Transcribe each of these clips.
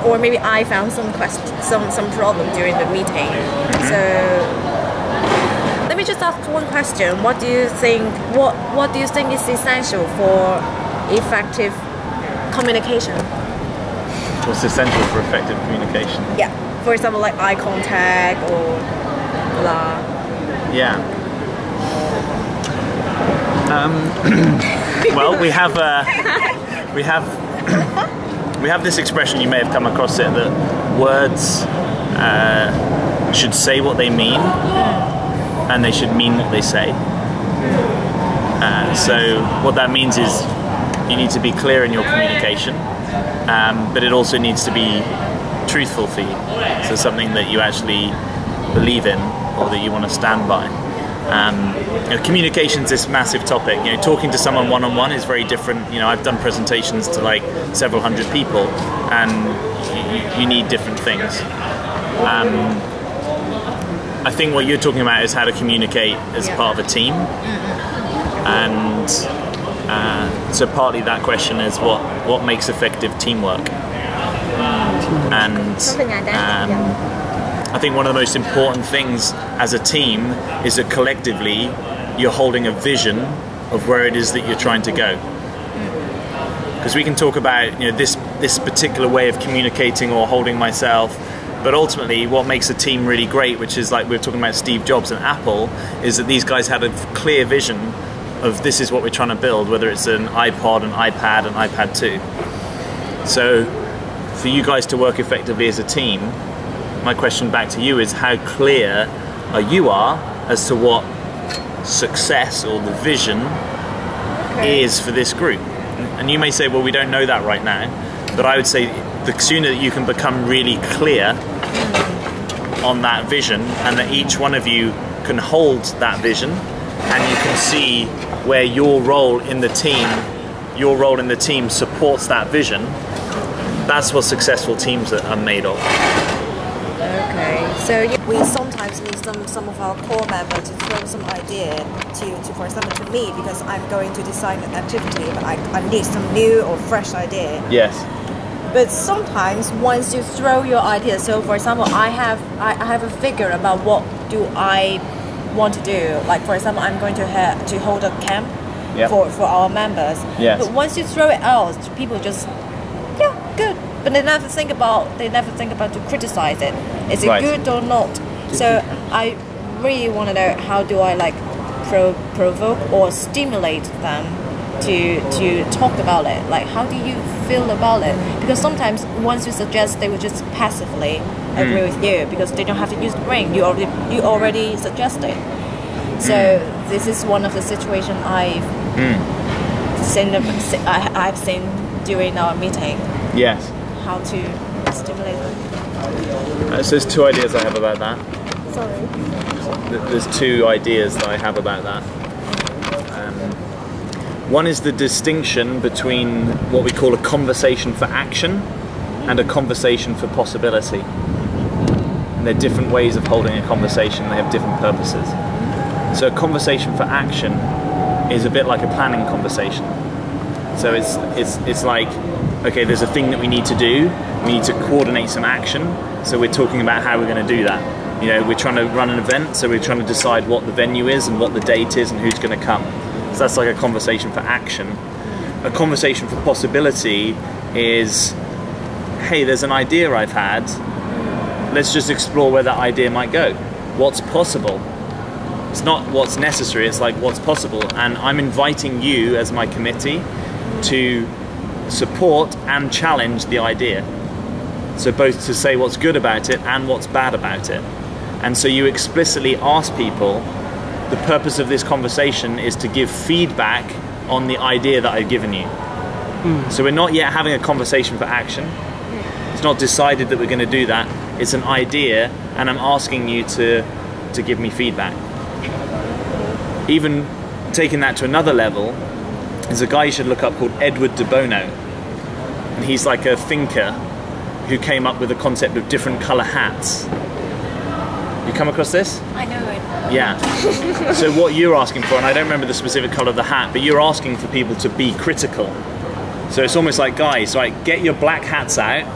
or maybe I found some problem during the meeting. So let me just ask one question. What do you think? What do you think is essential for effective communication? What's essential for effective communication? Yeah. For example, like eye contact or blah. Yeah. Well, we have this expression, you may have come across it, that words should say what they mean, and they should mean what they say. So what that means is you need to be clear in your communication, but it also needs to be truthful for you. So something that you actually believe in or that you want to stand by. Communication is this massive topic. Talking to someone one-on-one is very different. I've done presentations to like several hundred people, and you need different things. I think what you're talking about is how to communicate as part of a team, and so partly that question is what makes effective teamwork. And something like that. I think one of the most important things as a team is that collectively you're holding a vision of where it is that you're trying to go. Because we can talk about this particular way of communicating or holding myself, but ultimately what makes a team really great, which is like we were talking about Steve Jobs and Apple, is that these guys had a clear vision of this is what we're trying to build, whether it's an iPod, an iPad, an iPad 2. So for you guys to work effectively as a team, my question back to you is how clear you are as to what success or the vision is for this group. And you may say, well, we don't know that right now, but I would say the sooner that you can become really clear on that vision, and that each one of you can hold that vision, and you can see where your role in the team supports that vision, that's what successful teams are made of. Okay, so we sometimes need some of our core members to throw some idea to, for example, to me, because I'm going to design an activity, but I need some new or fresh idea. Yes. But sometimes once you throw your idea, so for example, I have a figure about what do I want to do. Like for example, I'm going to hold a camp for our members. Yes. But once you throw it out, people just good. But they never think about to criticize it. Is it good or not? So I really want to know, how do I like provoke or stimulate them to talk about it? Like, how do you feel about it? Because sometimes once you suggest, they will just passively agree with you because they don't have to use the brain. You already suggested. So this is one of the situations I've seen during our meeting. Yes. How to stimulate them. So there's two ideas I have about that. Sorry. There's two ideas that I have about that. One is the distinction between what we call a conversation for action and a conversation for possibility. And they're different ways of holding a conversation. They have different purposes. So a conversation for action is a bit like a planning conversation. So it's like, okay, there's a thing that we need to do. We need to coordinate some action. So we're talking about how we're going to do that. We're trying to run an event, so we're trying to decide what the venue is and what the date is and who's going to come. So that's like a conversation for action. A conversation for possibility is, hey, there's an idea I've had. Let's just explore where that idea might go. What's possible? It's not what's necessary, it's like what's possible. And I'm inviting you as my committee to support and challenge the idea. So both to say what's good about it and what's bad about it. And so you explicitly ask people, the purpose of this conversation is to give feedback on the idea that I've given you. So we're not yet having a conversation for action. It's not decided that we're going to do that. It's an idea, and I'm asking you to give me feedback. Even taking that to another level, there's a guy you should look up called Edward de Bono. And he's like a thinker who came up with the concept of different color hats. You come across this? I know it. Yeah. So what you're asking for, and I don't remember the specific color of the hat, but you're asking for people to be critical. So it's almost like, guys, right, get your black hats out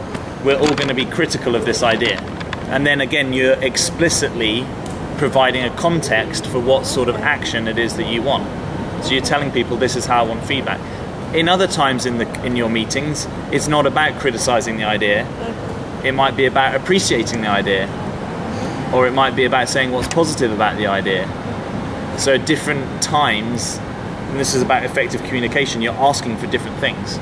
we're all going to be critical of this idea. And then again, you're explicitly providing a context for what sort of action it is that you want. So you're telling people, this is how I want feedback. In other times in your meetings, it's not about criticizing the idea. It might be about appreciating the idea, or it might be about saying what's positive about the idea. So at different times, and this is about effective communication, you're asking for different things.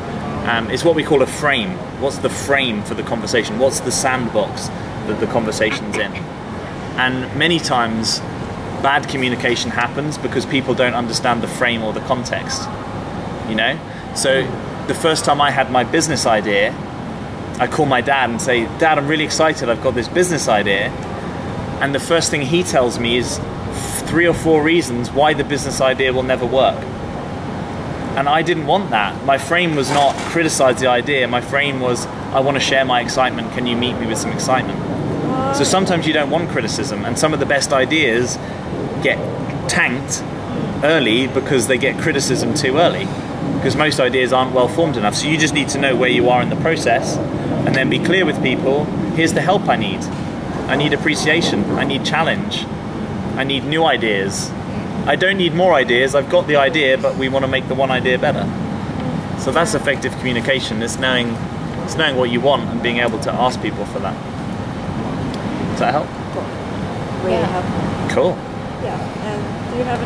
It's what we call a frame. What's the frame for the conversation? What's the sandbox that the conversation's in? And many times, bad communication happens because people don't understand the frame or the context, you know? So the first time I had my business idea, I call my dad and say, Dad, I'm really excited, I've got this business idea. And the first thing he tells me is 3 or 4 reasons why the business idea will never work. And I didn't want that. My frame was not criticize the idea. My frame was, I want to share my excitement. Can you meet me with some excitement? So sometimes you don't want criticism, and some of the best ideas get tanked early because they get criticism too early, because most ideas aren't well formed enough. So you just need to know where you are in the process, and then be clear with people, here's the help I need. I need appreciation, I need challenge, I need new ideas. I don't need more ideas, I've got the idea, but we want to make the one idea better. So that's effective communication, it's knowing what you want and being able to ask people for that. Does that help? Really helpful. Cool. Yeah, and do you have